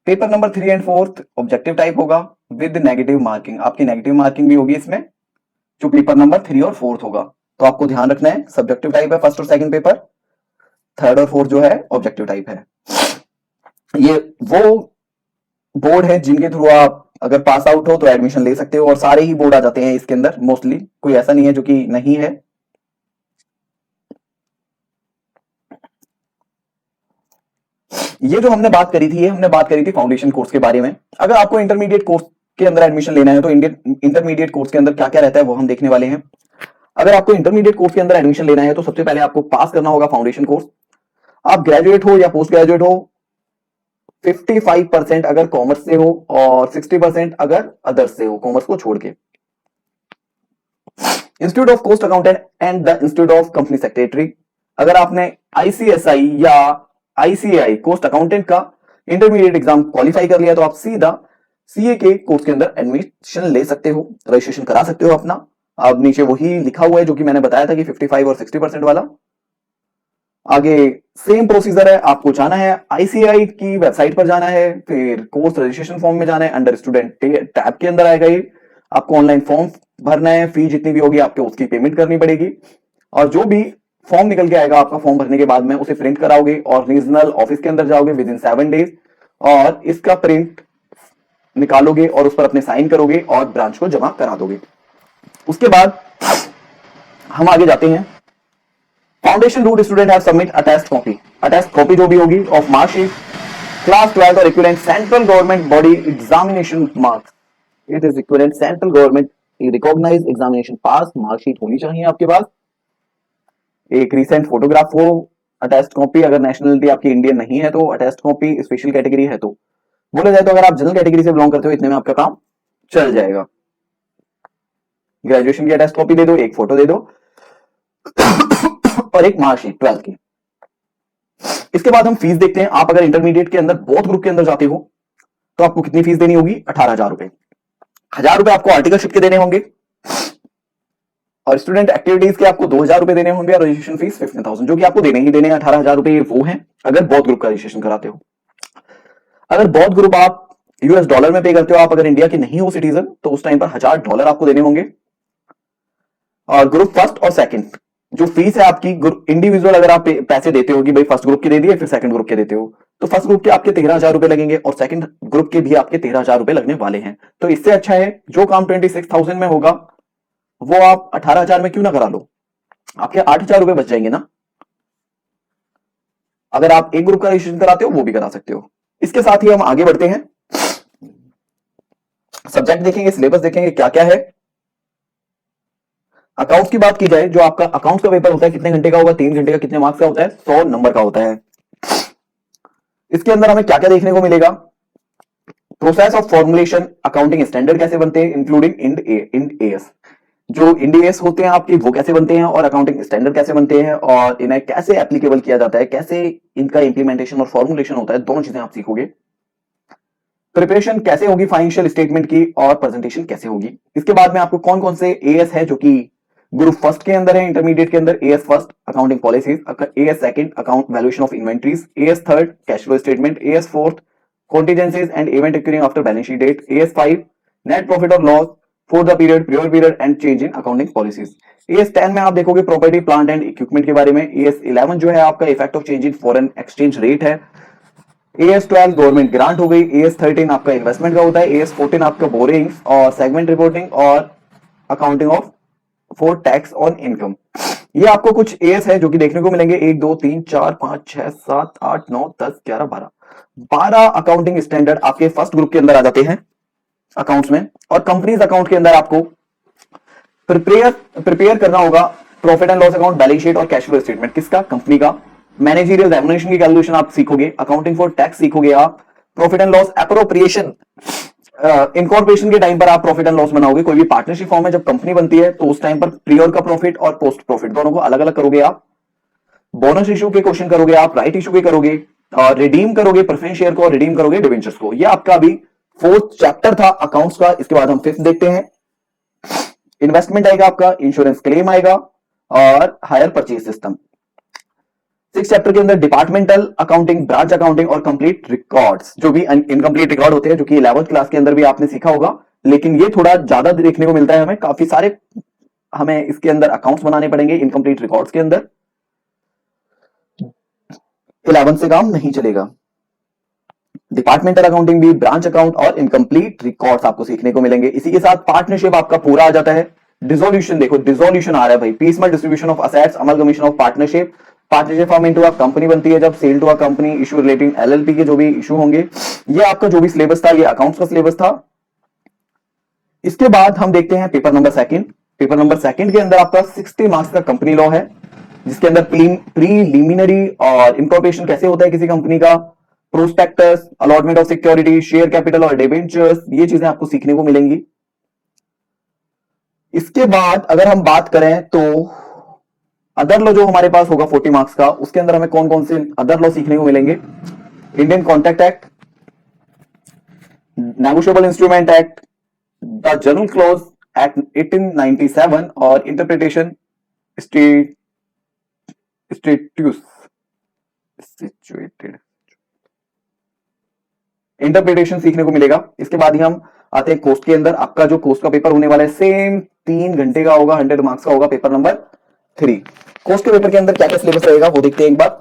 Paper number 3 and 4 objective type होगा विद नेगेटिव मार्किंग। आपकी नेगेटिव मार्किंग भी होगी इसमें, जो पेपर नंबर 3 और 4 होगा। तो आपको ध्यान रखना है सब्जेक्टिव टाइप है फर्स्ट और सेकंड पेपर, थर्ड और फोर्थ जो है ऑब्जेक्टिव टाइप है। ये वो बोर्ड है जिनके थ्रू आप अगर पास आउट हो तो एडमिशन ले सकते हो, और सारे ही बोर्ड आ जाते हैं इसके अंदर मोस्टली, कोई ऐसा नहीं है जो कि नहीं है। ये जो हमने बात करी थी, ये हमने बात करी थी फाउंडेशन कोर्स के बारे में। अगर आपको इंटरमीडिएट कोर्स के अंदर एडमिशन लेना है तो इंटरमीडिएट कोर्स के अंदर क्या क्या रहता है वो हम देखने वाले हैं। अगर आपको इंटरमीडिएट कोर्स के अंदर एडमिशन लेना है तो सबसे पहले आपको पास करना होगा फाउंडेशन कोर्स। आप ग्रेजुएट हो या पोस्ट ग्रेजुएट हो, 55% अगर कॉमर्स से हो और 60% अगर अदर्स से हो, कॉमर्स को छोड़ के। Institute of cost accountant and the institute of company secretary. अगर आपने आईसीएसआई या आईसीएआई कोस्ट अकाउंटेंट का इंटरमीडिएट एग्जाम क्वालिफाई कर लिया तो आप सीधा सीए के कोर्स के अंदर एडमिशन ले सकते हो, रजिस्ट्रेशन करा सकते हो अपना। अब नीचे वही लिखा हुआ है जो कि मैंने बताया था कि 55 और 60% वाला। आगे सेम प्रोसीजर है, आपको जाना है आईसीआई की वेबसाइट पर जाना है, फिर कोर्स रजिस्ट्रेशन फॉर्म में जाना है, अंडर स्टूडेंट टैब के अंदर आएगा ये। आपको ऑनलाइन फॉर्म भरना है, फी जितनी भी होगी आपको उसकी पेमेंट करनी पड़ेगी, और जो भी फॉर्म निकल के आएगा आपका फॉर्म भरने के बाद में उसे प्रिंट कराओगे और रीजनल ऑफिस के अंदर जाओगे विद इन 7 डेज, और इसका प्रिंट निकालोगे और उस पर अपने साइन करोगे और ब्रांच को जमा करा दोगे। उसके बाद हम आगे जाते हैं। Foundation route student have submit attest copy. Attest copy जो भी होगी ऑफ मार्कशीट, क्लास 12 और equivalent central government body examination marks. It is equivalent central government recognised examination pass marksheet होनी चाहिए आपके पास। एक रिसेंट फोटोग्राफ हो, अटेस्ट कॉपी। अगर नेशनलिटी आपकी इंडियन नहीं है तो अटेस्ट कॉपी, स्पेशल कैटेगरी है तो बोला जाए तो अगर आप जनरल कैटेगरी से बिलोंग करते हो इतने में आपका काम चल जाएगा। ग्रेजुएशन की अटेस्ट कॉपी दे दो, एक फोटो दे दो और एक मार्कशीट 12 की। इसके बाद हम फीस देखते हैं। आप अगर इंटरमीडिएट के अंदर बोथ ग्रुप के अंदर जाते हो तो आपको कितनी फीस देनी होगी? 18,000 रुपए। 1,000 रुपए आपको आर्टिकलशिप के देने होंगे, और स्टूडेंट एक्टिविटीज के आपको 2,000 रुपए देने होंगे, और रजिस्ट्रेशन फीस 15,000, जो कि आपको देने ही देने हैं। 18,000 रुपए वो है अगर बोथ ग्रुप का रजिस्ट्रेशन कराते हो। अगर बोथ ग्रुप आप यूएस डॉलर में पे करते हो, आप अगर इंडिया के नहीं हो सिटीजन, तो उस टाइम पर $1,000 आपको देने होंगे। और ग्रुप फर्स्ट और सेकंड जो फीस है आपकी, इंडिविजुअल अगर आप पैसे देते हो कि भाई फर्स्ट ग्रुप के दे दिए फिर सेकंड ग्रुप के देते हो, तो फर्स्ट ग्रुप के आपके 13,000 रुपए लगेंगे और सेकंड ग्रुप के भी आपके 13,000 रुपए लगने वाले हैं। तो इससे अच्छा है जो काम 26,000 में होगा वो आप 18,000 में क्यों ना करा लो, आपके 8,000 रुपए बच जाएंगे ना। अगर आप एक ग्रुप का रजिस्ट्रेशन कराते हो वो भी करा सकते हो। इसके साथ ही हम आगे बढ़ते हैं, सब्जेक्ट देखेंगे, सिलेबस देखेंगे क्या क्या है। अकाउंट्स की बात की जाए, जो आपका अकाउंट्स का पेपर होता है कितने घंटे का होगा? 3 घंटे का। कितने मार्क्स का होता है? 100 नंबर का होता है। इसके अंदर हमें क्या क्या देखने को मिलेगा? Process of formulation, accounting standard कैसे बनते हैं इंक्लूडिंग इंड एएस। जो इंड एएस होते हैं आपके वो कैसे बनते हैं, और अकाउंटिंग स्टैंडर्ड कैसे बनते हैं, और इन्हें कैसे एप्लीकेबल किया जाता है, कैसे इनका इंप्लीमेंटेशन और फॉर्मुलेशन होता है, दोनों चीजें आप सीखोगे। प्रिपरेशन कैसे होगी फाइनेंशियल स्टेटमेंट की, और प्रेजेंटेशन कैसे होगी। इसके बाद में आपको कौन कौन से एएस है जो कि ग्रुप फर्स्ट के अंदर है, इंटरमीडिएट के अंदर। AS first accounting policies, AS second account valuation of inventories, AS third cash flow statement, AS fourth contingencies and event occurring after balance sheet date, AS 5 net profit और loss for the period prior period and change in accounting policies. AS 10 में आप देखोगे property plant and equipment के बारे में। As 11 जो है आपका effect of change in foreign exchange rate है। एएस 12 गवर्नमेंट ग्रांट हो गई। एएस 13 आपका इन्वेस्टमेंट का होता है। एएस 14 आपका बोरिंग्स और सेगमेंट रिपोर्टिंग और accounting of for tax on income. ये आपको कुछ एएस है जो कि देखने को मिलेंगे। 1 2 3 4 5 6 7 8 9 10 11 12 12 अकाउंटिंग स्टैंडर्ड आपके फर्स्ट ग्रुप के अंदर आ जाते हैं अकाउंट्स में। और कंपनीज अकाउंट के अंदर आपको प्रिपेयर करना होगा profit and loss account, balance sheet और कैश फ्लो स्टेटमेंट। किसका? कंपनी का। मैनेजरियल रेमुनरेशन की कैलकुलेशन आप सीखोगे, अकाउंटिंग फॉर टैक्स सीखोगे आप, profit and loss appropriation, incorporation के टाइम पर आप प्रॉफिट एंड लॉस बनाओगे। कोई भी पार्टनरशिप फॉर्म में जब कंपनी बनती है तो उस टाइम पर प्रियोर का प्रॉफिट और पोस्ट प्रॉफिट दोनों को अलग अलग करोगे आप। बोनस इशू के क्वेश्चन करोगे आप, राइट इशू के करोगे, और रिडीम करोगे प्रेफरेंस शेयर को और रिडीम करोगे डिवेंचर्स को। ये आपका अभी फोर्थ चैप्टर था अकाउंट्स का। इसके बाद हम फिफ्थ देखते हैं। इन्वेस्टमेंट आएगा आपका, इंश्योरेंस क्लेम आएगा और hire purchase system. Six chapter के अंदर डिपार्टमेंटल अकाउंटिंग, ब्रांच अकाउंटिंग और कंप्लीट रिकॉर्ड्स, जो भी इनकम्प्लीट रिकॉर्ड होते हैं, जो कि 11th क्लास के अंदर भी आपने सीखा होगा, लेकिन ये थोड़ा ज्यादा देखने को मिलता है हमें। काफी सारे हमें इसके अंदर अकाउंट्स बनाने पड़ेंगे इनकम्प्लीट रिकॉर्ड्स के अंदर। 11th से काम नहीं चलेगा। डिपार्टमेंटल अकाउंटिंग भी, ब्रांच अकाउंट और इनकम्प्लीट रिकॉर्ड्स आपको सीखने को मिलेंगे। इसी के साथ पार्टनरशिप आपका पूरा आ जाता है। डिसोल्यूशन देखो, डिसोल्यूशन आ रहा है भाई, piecemeal distribution of assets, amalgamation of partnership, partnership form into a company बनती है जब, sale to a company, issue relating LLP के जो भी इशू होंगे। ये आपका जो भी सिलेबस था, ये अकाउंट्स का सिलेबस था। इसके बाद हम देखते हैं paper number second. Paper number second के अंदर आपका 60 मार्क्स का कंपनी लॉ है, जिसके अंदर प्रीलिमिनरी और इंकॉर्पोरेशन कैसे होता है किसी कंपनी का, prospectus, allotment of security, share capital और डिबेंचर्स, ये चीजें आपको सीखने को मिलेंगी। इसके बाद अगर हम बात करें तो अदर लॉ जो हमारे पास होगा 40 मार्क्स का, उसके अंदर हमें कौन कौन से अदर लॉ सीखने को मिलेंगे? Indian contract act, negotiable instrument act, the general clause act 1897 और इंटरप्रिटेशन स्टेट्यूस सिचुएटेड, इंटरप्रिटेशन सीखने को मिलेगा। इसके बाद ही हम आते हैं कोस्ट के अंदर। आपका जो कोस्ट का पेपर होने वाला है सेम 3 घंटे का होगा, 100 मार्क्स का होगा, पेपर नंबर 3। कोस्ट के पेपर के अंदर क्या क्या सिलेबस रहेगा वो देखते हैं एक बार।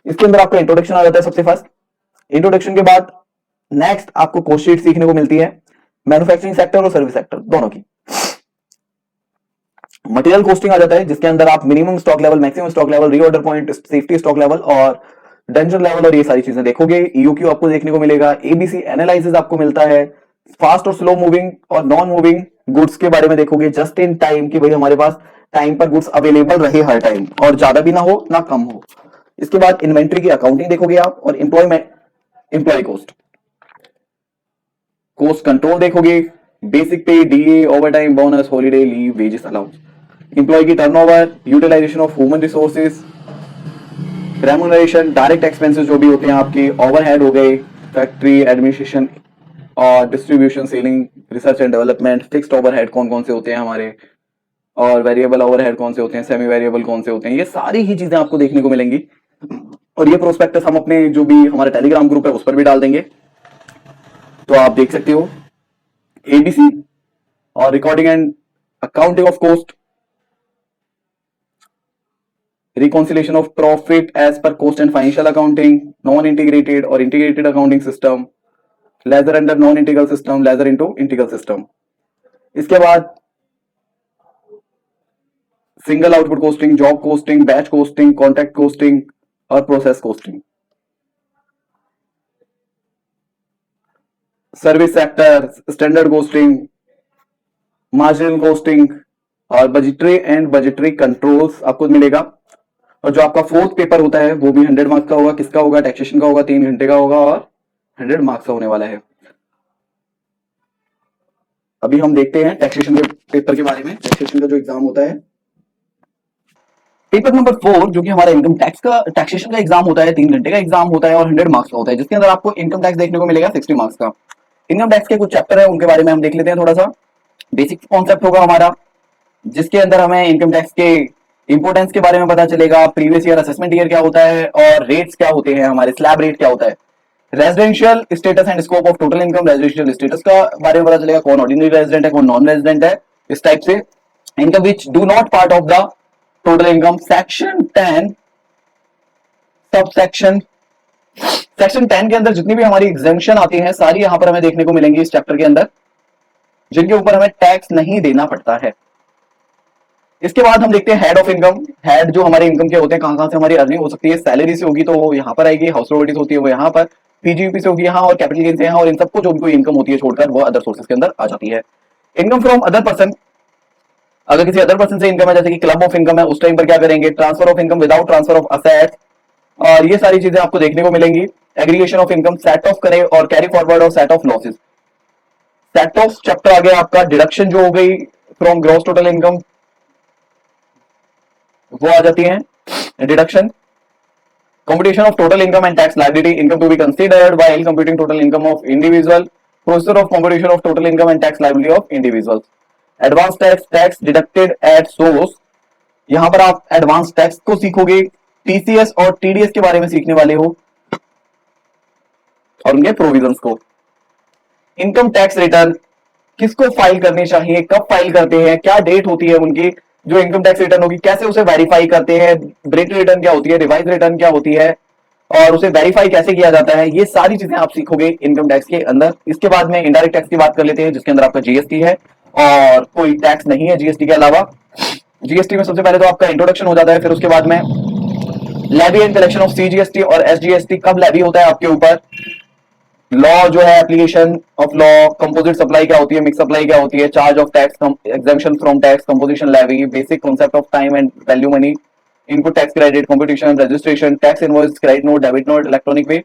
इसके अंदर आपका इंट्रोडक्शन आ जाता है सबसे फर्स्ट। इंट्रोडक्शन के बाद नेक्स्ट आपको कोस्ट शीट सीखने को मिलती है, मैन्युफैक्चरिंग सेक्टर और सर्विस सेक्टर दोनों की। मटेरियल कॉस्टिंग आ जाता है, जिसके अंदर आप minimum stock level, maximum stock level, reorder point, safety stock level और डेंजर लेवल और ये सारी चीजें देखोगे। ईओक्यू आपको देखने को मिलेगा, एबीसी एनालिसिस आपको मिलता है, फास्ट और स्लो मूविंग और नॉन मूविंग गुड्स के बारे में देखोगे, जस्ट इन टाइम कि भाई हमारे पास टाइम पर गुड्स अवेलेबल रहे हर टाइम और ज्यादा भी ना हो ना कम हो। इसके बाद इन्वेंट्री की अकाउंटिंग देखोगे आप, और एम्प्लॉय कॉस्ट, कॉस्ट कंट्रोल देखोगे, basic pay, DA, overtime, bonus, holiday, leave, wages, allowance, employ की turnover, utilisation of human resources, remuneration, direct expenses जो भी होते हैं आपके, ओवरहेड हो गए, फैक्ट्री एडमिनिस्ट्रेशन और distribution, selling, research and development, fixed overhead कौन कौन से होते हैं हमारे, और वेरिएबल ओवरहेड कौन से होते हैं, सेमी वेरिएबल कौन से होते हैं, ये सारी ही चीजें आपको देखने को मिलेंगी। और ये प्रोस्पेक्टस हम अपने जो भी हमारा टेलीग्राम ग्रुप है उस पर भी डाल देंगे, तो आप देख सकते हो। एबीसी और recording and accounting of cost, reconciliation of profit as per cost and financial accounting, non-integrated or integrated accounting system, ledger under non-integral system, ledger into integral system। इसके बाद single output costing, job costing, batch costing, contract costing और process costing, service sector, standard costing, marginal costing और budgetary and budgetary controls आपको मिलेगा। और जो आपका fourth paper होता है वो भी 100 मार्क्स का होगा। किसका होगा? टैक्सेशन का होगा, 3 घंटे का होगा और 100 मार्क्स का होने वाला है। अभी हम देखते हैं टैक्सेशन के पेपर के बारे में। टैक्सेशन का जो एग्जाम होता है, पेपर नंबर 4 जो कि हमारा इनकम टैक्स का टैक्सेशन का एग्जाम होता है, 3 घंटे का एग्जाम होता है और 100 मार्क्स का होता है, जिसके अंदर आपको इनकम टैक्स देखने को मिलेगा 60 मार्क्स का। इनकम टैक्स के कुछ चैप्टर है, उनके बारे में हम देख लेते हैं थोड़ा सा। बेसिक कॉन्सेप्ट होगा हमारा, जिसके अंदर हमें इनकम टैक्स के इंपोर्टेंस के बारे में पता चलेगा, प्रीवियस ईयर असेसमेंट ईयर क्या होता है और रेट्स क्या होते हैं हमारे, स्लैब रेट क्या होता है, residential status and scope of total income, residential status का बारे में पता चलेगा, कौन ऑर्डिनरी रेजिडेंट है, कौन नॉन रेजिडेंट है, इस टाइप से। Income which do not part of the total income, section 10 subsection, section 10 के अंदर जितनी भी हमारी एग्जेम्पशन आती है सारी यहां पर हमें देखने को मिलेंगी इस चैप्टर के अंदर, जिनके ऊपर हमें टैक्स नहीं देना पड़ता है। इसके बाद हम देखते हैं हेड ऑफ इनकम। हेड जो हमारे इनकम के होते हैं, कहां से हमारी अर्निंग हो सकती है, सैलरी से होगी तो वो यहाँ पर आएगी, हाउस प्रॉपर्टीज होती है वो यहाँ पर, पीजीपी से होगी यहाँ, और कैपिटल गेन से यहाँ, और इन सबको जो भी कोई इनकम होती है छोड़कर वो अदर सोर्सेज के अंदर आ जाती है। इनकम फ्रॉम अदर पर्सन अगर किसी अदर पर्सन से इनकम है, जैसे कि क्लब ऑफ इनकम है, उस टाइम पर क्या करेंगे, transfer of income without transfer of assets, और ये सारी चीजें आपको देखने को मिलेंगी। Aggregation of income, set off करें और कैरी फॉरवर्ड और set off losses. Set off chapter आ गया आपका, डिडक्शन जो हो गई फ्रॉम ग्रॉस टोटल इनकम, वो आ जाती है deduction. computation of total income and tax liability, income to be considered while computing total income of individual, procedure of computation of total income and tax liability of individuals, advance tax, tax deducted at source, यहां पर आप advance tax को सीखोगे, TCS और TDS के बारे में सीखने वाले हो और उनके प्रोविजंस को। इनकम टैक्स रिटर्न किसको फाइल करनी चाहिए, कब फाइल करते हैं, क्या डेट होती है उनकी, जो इनकम टैक्स रिटर्न होगी कैसे उसे वेरीफाई करते हैं, ब्रेक रिटर्न क्या होती है, रिवाइज रिटर्न क्या होती है, और उसे वेरीफाई कैसे किया जाता है, ये सारी चीजें आप सीखोगे इनकम टैक्स के अंदर। इसके बाद में इनडायरेक्ट टैक्स की बात कर लेते हैं, जिसके अंदर आपका जीएसटी है और कोई टैक्स नहीं है जीएसटी के अलावा। जीएसटी में सबसे पहले तो आपका इंट्रोडक्शन हो जाता है, फिर उसके बाद में levy and collection of CGST और एसजीएसटी, कब लेवी होता है आपके ऊपर, लॉ जो है, application of law, composite supply क्या होती है, मिक्स सप्लाई क्या होती है, charge of tax, exemption from tax, composition levy, basic concept of time and value money, input tax credit, competition, registration, tax invoice, credit note, debit note, electronic pay,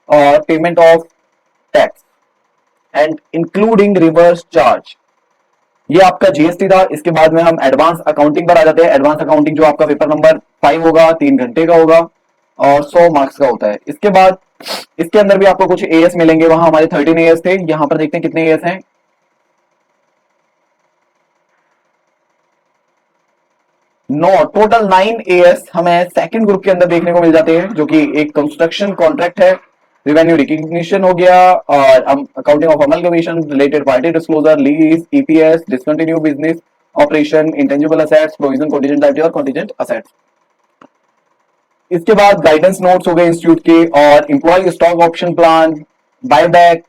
और payment of tax and including reverse charge. ये आपका GST था। इसके बाद में हम advance accounting पर आ जाते हैं। एडवांस अकाउंटिंग जो आपका पेपर नंबर 5 होगा, 3 घंटे का होगा और 100 मार्क्स का होता है। इसके बाद इसके अंदर भी आपको कुछ एएस मिलेंगे, वहां हमारे 13 एएस थे, यहां पर देखते हैं कितने एएस हैं। टोटल 9 एएस हमें सेकंड ग्रुप के अंदर देखने को मिल जाते हैं, जो कि एक कंस्ट्रक्शन कॉन्ट्रैक्ट है, रेवेन्यू रिकग्निशन हो गया, और accounting of amalgamation, related party disclosure, lease, EPS, discontinue business operation, intangible assets, provision contingent liability और कंटीजेंट असेट्स। इसके बाद गाइडेंस नोट्स हो गए इंस्टीट्यूट के, और employ stock option plan, buyback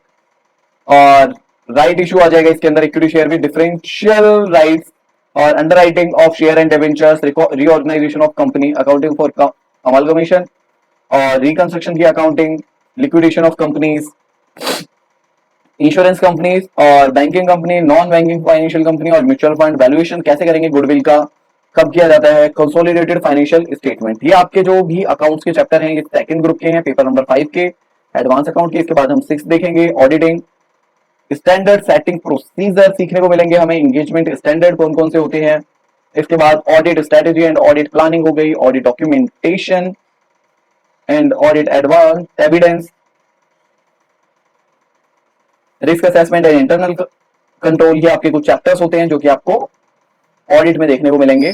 और राइट इशू आ जाएगा इसके अंदर, equity share with differential rights, और underwriting of share and debentures, reorganisation of company, accounting for amalgamation और रिकंस्ट्रक्शन की accounting, liquidation of companies, insurance companies और banking company, non banking financial company और mutual fund, valuation कैसे करेंगे goodwill का, कब किया जाता है, कंसोलिडेटेड फाइनेंशियल स्टेटमेंट। ये आपके जो भी अकाउंट्स के चैप्टर हैं, ये सेकंड ग्रुप के हैं, पेपर नंबर 5 के, एडवांस अकाउंट के। इसके बाद हम 6 देखेंगे, ऑडिटिंग, स्टैंडर्ड सेटिंग प्रोसीजर सीखने को मिलेंगे हमें, एंगेजमेंट स्टैंडर्ड कौन कौन से होते हैं। इसके बाद audit strategy and audit planning हो गई, audit documentation and audit advance evidence, risk assessment and internal control. ये आपके कुछ चैप्टर्स होते हैं जो कि आपको ऑडिट में देखने को मिलेंगे।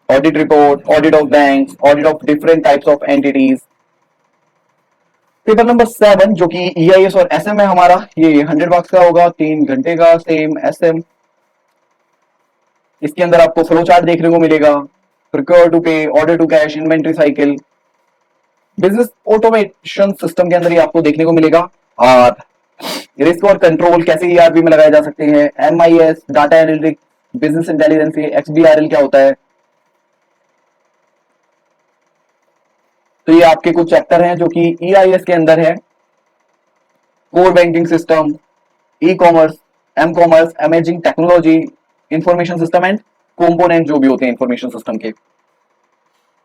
Audit report, audit of banks, audit of different types of entities. Paper number 7 जो कि ईआईएस और एसएम है हमारा, ये 100 मार्क्स का होगा, 3 घंटे का, सेम एसएम। इसके अंदर आपको फ्लो चार्ट देखने को मिलेगा, procure to pay, order to cash, inventory cycle, business automation system के अंदर ही आपको देखने को मिलेगा, और रिस्क और कंट्रोल कैसे ईआरपी में लगाए जा सकते हैं, MIS, data analytics, business intelligence, XBRL क्या होता है। तो ये आपके कुछ चैप्टर हैं जो कि ईआईएस के अंदर है, core banking system, E commerce, M commerce, imaging technology, information system and component जो भी होते हैं इंफॉर्मेशन सिस्टम के।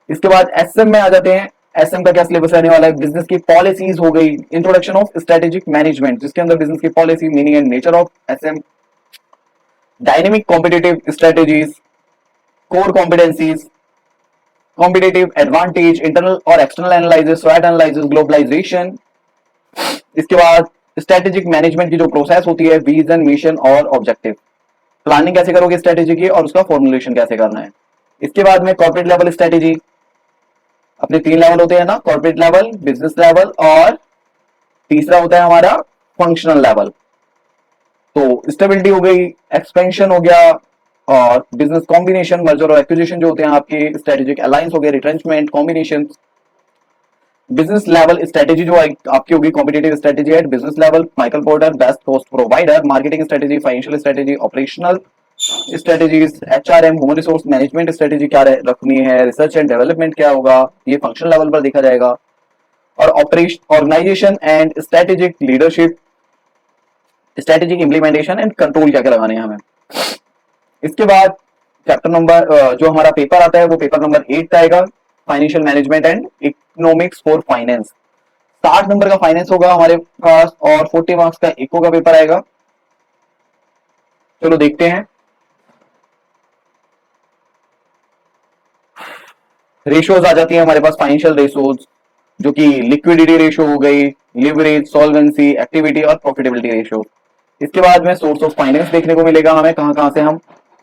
इसके बाद एसएम में आ जाते हैं। एसएम का क्या सिलेबस रहने वाला है, बिजनेस की पॉलिसीज हो गई, इंट्रोडक्शन ऑफ स्ट्रेटेजिक मैनेजमेंट, जिसके अंदर बिजनेस की policy, meaning and nature of SM, dynamic competitive strategies, core competencies, competitive advantage, internal और external analysis, swot analysis, globalisation. इसके बाद स्ट्रेटेजिक मैनेजमेंट की जो प्रोसेस होती है, विजन, मिशन और ऑब्जेक्टिव, प्लानिंग कैसे करोगे स्ट्रेटेजी की और उसका फॉर्मुलेशन कैसे करना है। इसके बाद में कॉर्पोरेट लेवल स्ट्रेटेजी, अपने 3 लेवल होते हैं ना, कॉर्पोरेट लेवल, बिजनेस लेवल और तीसरा होता है हमारा फंक्शनल लेवल। तो स्टेबिलिटी हो गई, एक्सपेंशन हो गया, और बिजनेस कॉम्बिनेशन, मर्जर और एक्विजिशन जो होते हैं आपके, स्ट्रेटेजिक अलायंस हो गए, retrenchment, combination. Business level strategy जो आपकी होगी, competitive strategy at business level, Michael porter, best cost provider, marketing strategy, financial strategy, operational strategies, HRM, human resource management strategy क्या रखनी है, रिसर्च एंड डेवलपमेंट क्या होगा, ये फंक्शनल लेवल पर देखा जाएगा, और operation, organisation and strategic leadership, strategic implementation and control क्या क्या लगाने हैं हमें। इसके बाद चैप्टर नंबर जो हमारा पेपर आता है वो पेपर नंबर 8 आएगा, financial management and economics for finance. 60 number का फाइनेंस होगा हमारे पास और 40 मार्क्स का इको का पेपर आएगा। चलो देखते हैं। रेशियोज आ जाती है हमारे पास, फाइनेंशियल रेशियोज, जो कि लिक्विडिटी रेशियो हो गई, लिवरेज, सॉल्वेंसी, एक्टिविटी और प्रॉफिटेबिलिटी रेशियो। इसके बाद में सोर्स ऑफ फाइनेंस देखने को मिलेगा हमें, कहां कहां से हम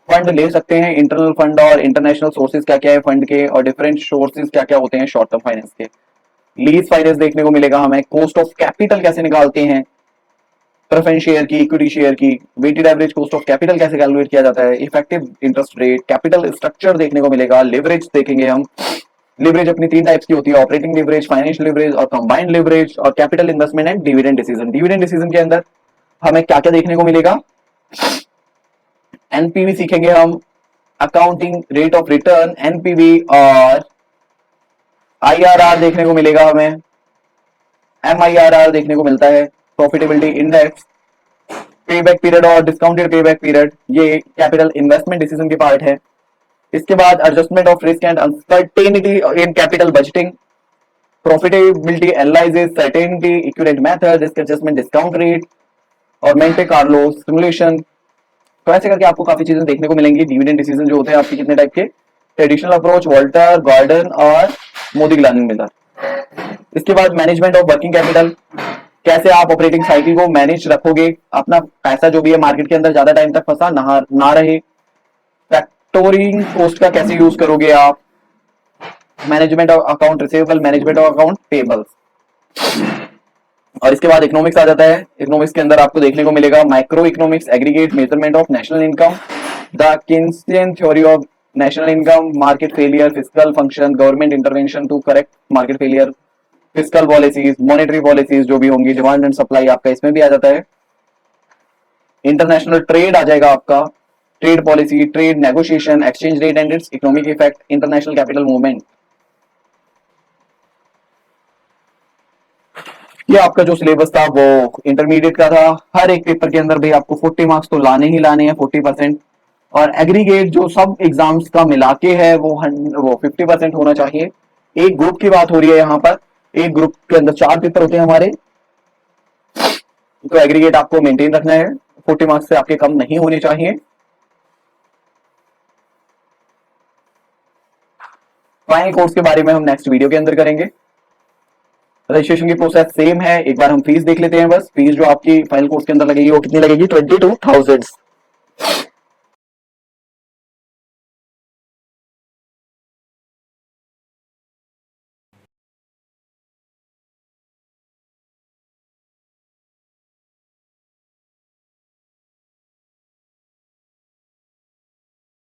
फंड ले सकते हैं, इंटरनल फंड और इंटरनेशनल सोर्सेज क्या क्या है फंड के, और डिफरेंट सोर्सेज क्या क्या होते हैं शॉर्ट टर्म फाइनेंस के। लीज फाइनेंस देखने को मिलेगा हमें, कॉस्ट ऑफ कैपिटल कैसे निकालते हैं, प्रेफरेंस शेयर की, इक्विटी शेयर की, weighted average cost of capital कैसे कैलकुलेट किया जाता है, effective interest rate, capital structure देखने को मिलेगा, लिवरेज देखेंगे हम। लिवरेज अपनी 3 टाइप्स की होती है, ऑपरेटिंग लिवरेज, फाइनेंशियल लिवरेज और कंबाइंड लिवरेज, और capital investment and dividend decision. Dividend decision के अंदर हमें क्या क्या देखने को मिलेगा, एनपीवी सीखेंगे हम, accounting rate of return NPV, और आईआरआर देखने को मिलेगा हमें, एमआईआरआर देखने को मिलता है, प्रॉफिटेबिलिटी इंडेक्स, पेबैक पीरियड और डिस्काउंटेड पेबैक पीरियड, ये कैपिटल इन्वेस्टमेंट डिसीजन के पार्ट है। इसके बाद adjustment of risk and uncertainty in capital budgeting, profitability analysis, certainty, equivalent method, risk adjustment, discount rate और मोंटे कार्लो सिमुलेशन। तो ऐसे करके आपको काफी चीजें देखने को मिलेंगी। डिविडेंड डिसीजन जो होते हैं आपके कितने टाइप के, ट्रेडिशनल अप्रोच, वॉल्टर, गॉर्डन और मोदी ग्लानिंग मिलर। इसके बाद मैनेजमेंट ऑफ वर्किंग कैपिटल, कैसे आप ऑपरेटिंग साइकिल को मैनेज रखोगे, अपना पैसा जो भी है मार्केट के अंदर ज्यादा टाइम तक फंसा ना रहे, फैक्टोरिंग कॉस्ट का कैसे यूज करोगे आप, management of account receivable, management of account payables. और इसके बाद इकोनॉमिक्स आ जाता है। इकोनॉमिक्स के अंदर आपको देखने को मिलेगा micro economics, aggregate measurement of national income, the Keynesian theory of national income, market failure, fiscal function, government intervention to correct market failure, fiscal policies, monetary policies जो भी होंगी, डिमांड एंड सप्लाई आपका इसमें भी आ जाता है। इंटरनेशनल ट्रेड आ जाएगा आपका, trade policy, trade negotiation, exchange rate and it's economic effect, international capital movement. ये आपका जो सिलेबस था वो इंटरमीडिएट का था। हर एक पेपर के अंदर भी आपको 40 मार्क्स तो लाने ही लाने हैं, 40%। और एग्रीगेट जो सब एग्जाम्स का मिला के है वो 50% होना चाहिए। एक ग्रुप की बात हो रही है यहाँ पर, एक ग्रुप के अंदर 4 पेपर होते हैं हमारे, तो एग्रीगेट आपको मेंटेन रखना है, 40 मार्क्स से आपके कम नहीं होने चाहिए। फाइनल कोर्स के बारे में हम नेक्स्ट वीडियो के अंदर करेंगे। रजिस्ट्रेशन की प्रोसेस सेम है, एक बार हम फीस देख लेते हैं बस। फीस जो आपकी फाइनल कोर्स के अंदर लगेगी वो कितनी लगेगी, 22,000।